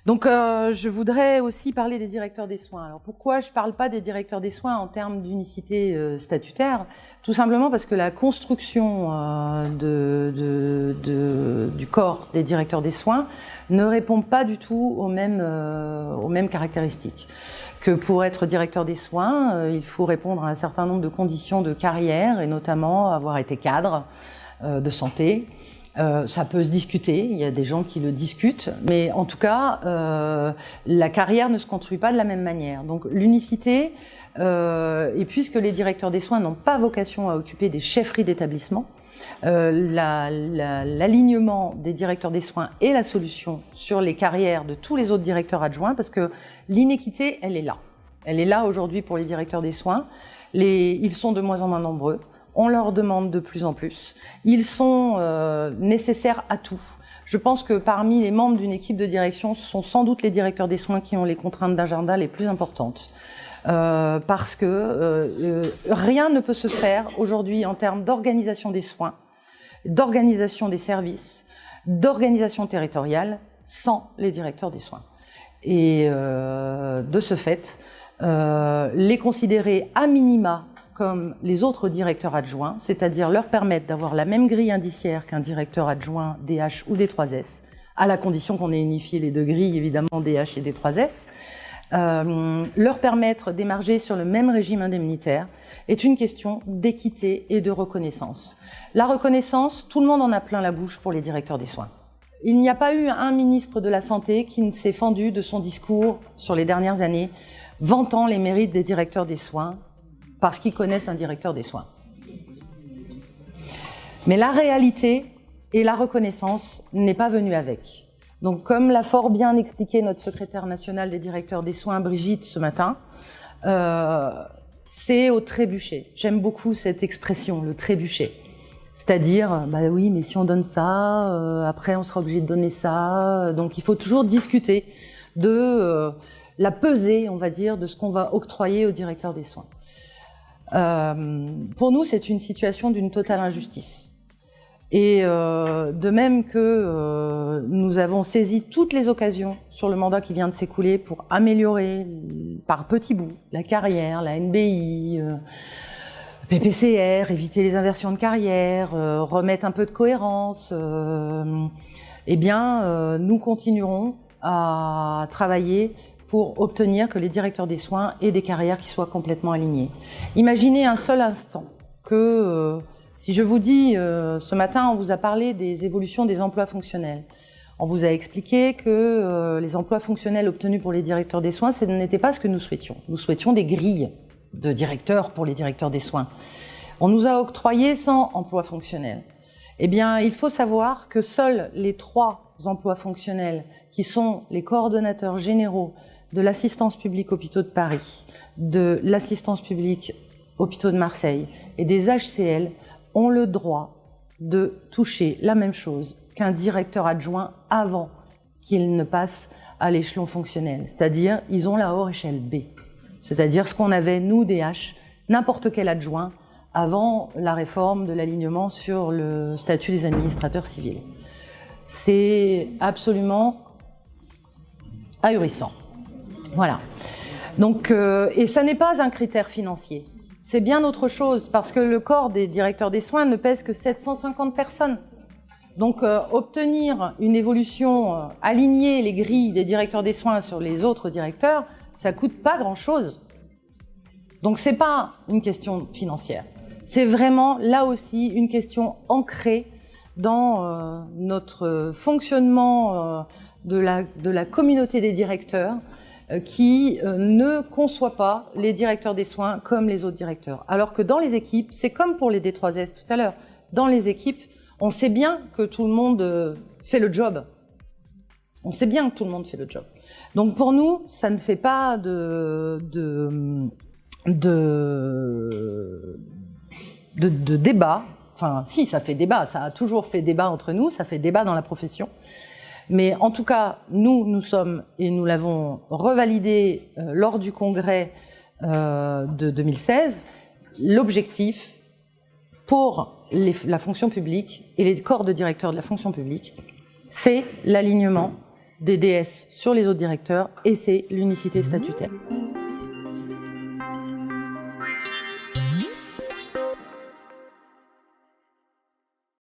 Donc, je voudrais aussi parler des directeurs des soins. Alors, pourquoi je ne parle pas des directeurs des soins en termes d'unicité statutaire? Tout simplement parce que la construction du corps des directeurs des soins ne répond pas du tout aux mêmes caractéristiques. Que pour être directeur des soins, il faut répondre à un certain nombre de conditions de carrière, et notamment avoir été cadre de santé. Ça peut se discuter, il y a des gens qui le discutent, mais en tout cas, la carrière ne se construit pas de la même manière. Donc l'unicité, et puisque les directeurs des soins n'ont pas vocation à occuper des chefferies d'établissement, l'alignement des directeurs des soins est la solution sur les carrières de tous les autres directeurs adjoints, parce que l'inéquité, elle est là. Elle est là aujourd'hui pour les directeurs des soins. Ils sont de moins en moins nombreux. On leur demande de plus en plus. Ils sont nécessaires à tout. Je pense que parmi les membres d'une équipe de direction, ce sont sans doute les directeurs des soins qui ont les contraintes d'agenda les plus importantes. Parce que rien ne peut se faire aujourd'hui en termes d'organisation des soins, d'organisation des services, d'organisation territoriale sans les directeurs des soins. Et de ce fait, les considérer à minima comme les autres directeurs adjoints, c'est-à-dire leur permettre d'avoir la même grille indiciaire qu'un directeur adjoint DH ou D3S, à la condition qu'on ait unifié les deux grilles, évidemment, DH et D3S, leur permettre d'émarger sur le même régime indemnitaire est une question d'équité et de reconnaissance. La reconnaissance, tout le monde en a plein la bouche pour les directeurs des soins. Il n'y a pas eu un ministre de la Santé qui ne s'est fendu de son discours sur les dernières années, vantant les mérites des directeurs des soins, parce qu'ils connaissent un directeur des soins. Mais la réalité et la reconnaissance n'est pas venue avec. Donc, comme l'a fort bien expliqué notre secrétaire nationale des directeurs des soins, Brigitte, ce matin, c'est au trébuchet. J'aime beaucoup cette expression, le trébuchet. C'est-à-dire, bah oui, mais si on donne ça, après on sera obligé de donner ça. Donc, il faut toujours discuter de la pesée, on va dire, de ce qu'on va octroyer au directeur des soins. Pour nous, c'est une situation d'une totale injustice. Et de même que nous avons saisi toutes les occasions sur le mandat qui vient de s'écouler pour améliorer par petits bouts la carrière, la NBI, PPCR, éviter les inversions de carrière, remettre un peu de cohérence, eh bien, nous continuerons à travailler pour obtenir que les directeurs des soins aient des carrières qui soient complètement alignées. Imaginez un seul instant que, si je vous dis, ce matin, on vous a parlé des évolutions des emplois fonctionnels. On vous a expliqué que les emplois fonctionnels obtenus pour les directeurs des soins, ce n'était pas ce que nous souhaitions. Nous souhaitions des grilles de directeurs pour les directeurs des soins. On nous a octroyé 100 emplois fonctionnels. Eh bien, il faut savoir que seuls les 3 emplois fonctionnels, qui sont les coordonnateurs généraux de l'assistance publique hôpitaux de Paris, de l'assistance publique hôpitaux de Marseille et des HCL, ont le droit de toucher la même chose qu'un directeur adjoint avant qu'il ne passe à l'échelon fonctionnel. C'est-à-dire, ils ont la hors échelle B. C'est-à-dire ce qu'on avait, nous, DH, n'importe quel adjoint, avant la réforme de l'alignement sur le statut des administrateurs civils. C'est absolument ahurissant. Voilà. Donc, et ça n'est pas un critère financier. C'est bien autre chose, parce que le corps des directeurs des soins ne pèse que 750 personnes. Donc, obtenir une évolution, aligner les grilles des directeurs des soins sur les autres directeurs, ça coûte pas grand-chose. Donc, c'est pas une question financière. C'est vraiment, là aussi, une question ancrée dans notre fonctionnement de la communauté des directeurs, qui ne conçoit pas les directeurs des soins comme les autres directeurs. Alors que dans les équipes, c'est comme pour les D3S tout à l'heure, dans les équipes, on sait bien que tout le monde fait le job. On sait bien que tout le monde fait le job. Donc pour nous, ça ne fait pas de débat. Enfin, si, ça fait débat, ça a toujours fait débat entre nous, ça fait débat dans la profession. Mais en tout cas, nous sommes, et nous l'avons revalidé lors du congrès de 2016, l'objectif pour la fonction publique et les corps de directeurs de la fonction publique, c'est l'alignement des DS sur les autres directeurs, et c'est l'unicité statutaire.